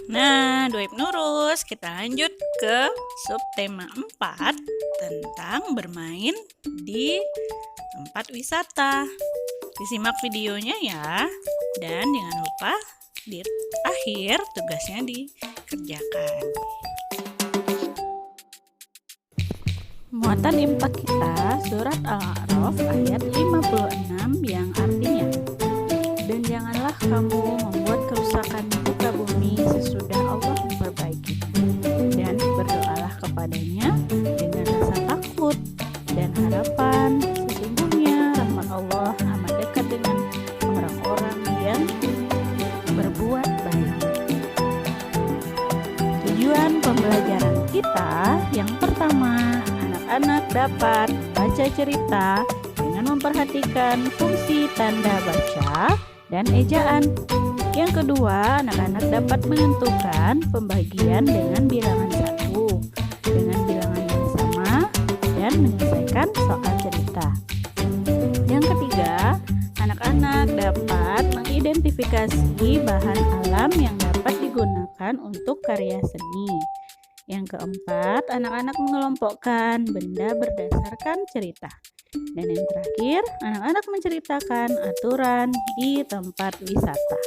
Nah, Dua Ibnu Nurus, kita lanjut ke subtema 4 tentang bermain di tempat wisata. Disimak videonya ya, dan jangan lupa di akhir tugasnya dikerjakan. Muatan impak kita surat Al-A'raf ayat 56 yang artinya, dan janganlah kamu membuat kerusakan di muka bumi sesudah Allah memperbaikinya, dan berdoalah kepadanya dengan rasa takut dan harapan. Sesungguhnya rahmat Allah amat dekat dengan orang-orang yang berbuat baik. Tujuan pembelajaran kita yang pertama, anak-anak dapat baca cerita dengan memperhatikan fungsi tanda baca dan ejaan. Yang kedua, anak-anak dapat menentukan pembagian dengan bilangan 1 dengan bilangan yang sama dan menyelesaikan soal cerita. Yang ketiga, anak-anak dapat mengidentifikasi bahan alam yang dapat digunakan untuk karya seni. Yang keempat, anak-anak mengelompokkan benda berdasarkan cerita. Dan yang terakhir, anak-anak menceritakan aturan di tempat wisata.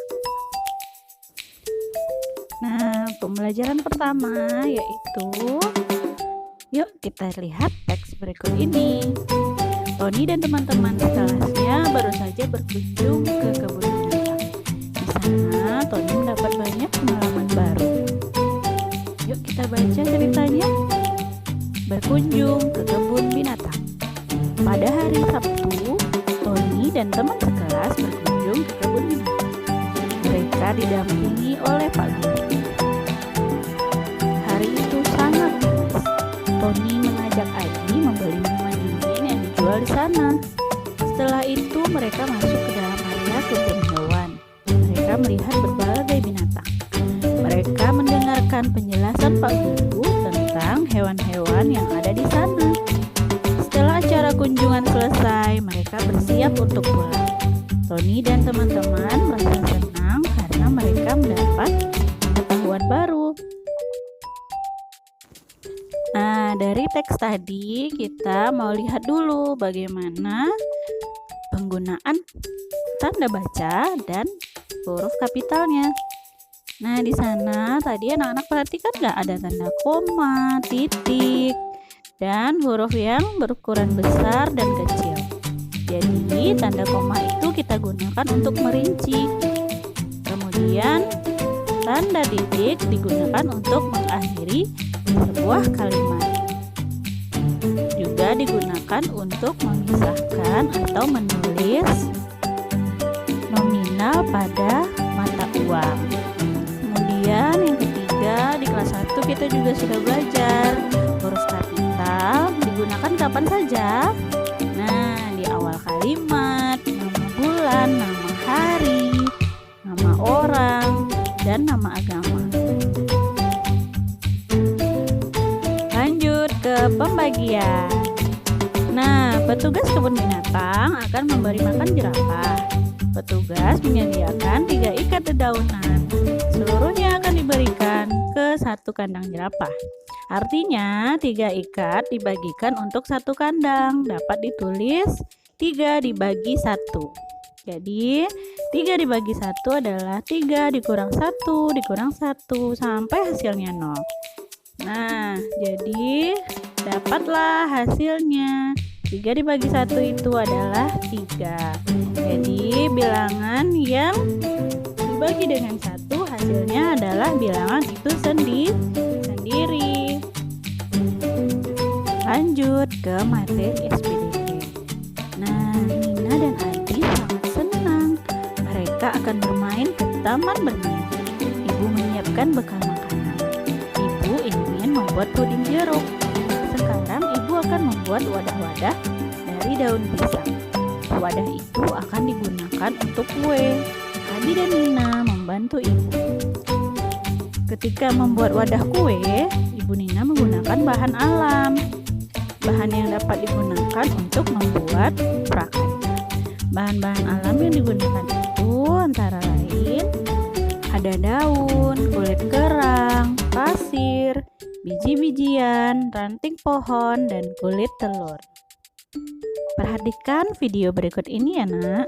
Nah, pembelajaran pertama yaitu, yuk kita lihat teks berikut ini. Tony dan teman-teman sekelasnya baru saja berkunjung ke kebun binatang. Di sana, Tony mendapat banyak pengalaman baru. Yuk kita baca ceritanya. Berkunjung ke kebun binatang. Pada hari Sabtu, Tony dan teman sekelas berkunjung ke kebun binatang. Mereka didampingi oleh Pak Guru. Hari itu sangat panas. Tony mengajak Adi membeli minuman dingin yang dijual di sana. Setelah itu mereka masuk ke dalam area kebun hewan. Mereka melihat berbagai binatang. Mereka mendengarkan penjelasan Pak Guru tentang hewan-hewan yang ada di sana. Setelah acara kunjungan selesai, mereka bersiap untuk pulang. Tony dan teman-teman merasa senang karena mereka mendapat pengetahuan baru. Nah, dari teks tadi kita mau lihat dulu bagaimana penggunaan tanda baca dan huruf kapitalnya. Nah, di sana tadi anak-anak perhatikan nggak ada tanda koma, titik, dan huruf yang berukuran besar dan kecil. Jadi, tanda koma itu kita gunakan untuk merinci. Kemudian, tanda titik digunakan untuk mengakhiri sebuah kalimat. Juga digunakan untuk memisahkan atau menulis nominal pada mata uang. Kemudian yang ketiga, di kelas 1 kita juga sudah belajar huruf kapital digunakan kapan saja. Nah, di awal kalimat, nama bulan, nama hari, nama orang, dan nama agama. Lanjut ke pembagian. Nah, petugas kebun binatang akan memberi makan jerapah. Petugas menyediakan 3 ikat dedaunan. Seluruhnya akan diberikan ke 1 kandang jerapah. Artinya 3 ikat dibagikan untuk 1 kandang. Dapat ditulis 3 dibagi 1. Jadi 3 dibagi 1 adalah 3 dikurang 1 dikurang 1 sampai hasilnya 0. Nah, jadi dapatlah hasilnya. 3 dibagi 1 itu adalah 3. Jadi bilangan yang dibagi dengan 1 hasilnya adalah bilangan itu sendiri. Lanjut ke materi SPDK. Nah, Nina dan Adi sangat senang. Mereka akan bermain ke taman bermain. Ibu menyiapkan bekal makanan. Ibu ingin membuat puding jeruk. Sekarang ibu akan membuat wadah-wadah dari daun pisang. Wadah itu akan digunakan untuk kue. Adi dan Nina membantu ibu. Ketika membuat wadah kue, Ibu Nina menggunakan bahan alam. Bahan yang dapat digunakan untuk membuat prakarya. Bahan-bahan alam yang digunakan itu antara lain Ada daun, kulit kerang, pasir, biji-bijian, ranting pohon, dan kulit telur. Perhatikan video berikut ini ya, Nak.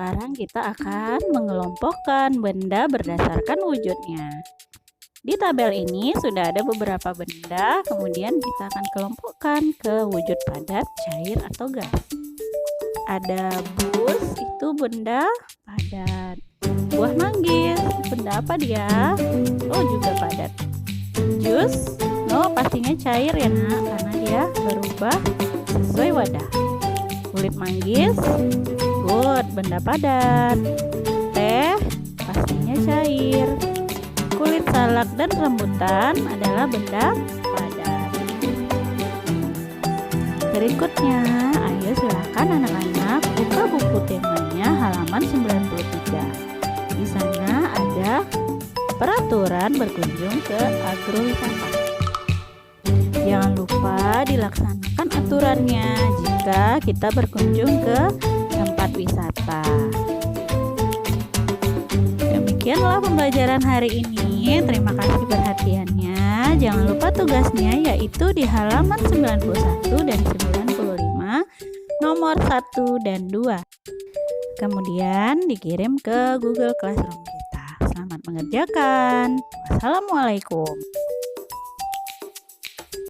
sekarang kita akan mengelompokkan benda berdasarkan wujudnya. Di tabel ini sudah ada beberapa benda, kemudian kita akan kelompokkan ke wujud padat, cair, atau gas. Ada bus, itu benda padat. Buah manggis, benda apa dia? Oh, juga padat. Jus, oh pastinya cair ya nak, karena dia berubah sesuai wadah. Kulit manggis, good, benda padat. Teh, pastinya cair. Kulit salak dan rambutan adalah benda padat. Berikutnya, ayo silakan anak-anak buka buku temanya halaman 93. Di sana ada peraturan berkunjung ke agrowisata. Jangan lupa dilaksanakan aturannya jika kita berkunjung ke tempat wisata. Demikianlah pembelajaran hari ini. Terima kasih perhatiannya. Jangan lupa tugasnya yaitu di halaman 91 dan 95, nomor 1 dan 2. Kemudian dikirim ke Google Classroom kita. Selamat mengerjakan. Wassalamualaikum.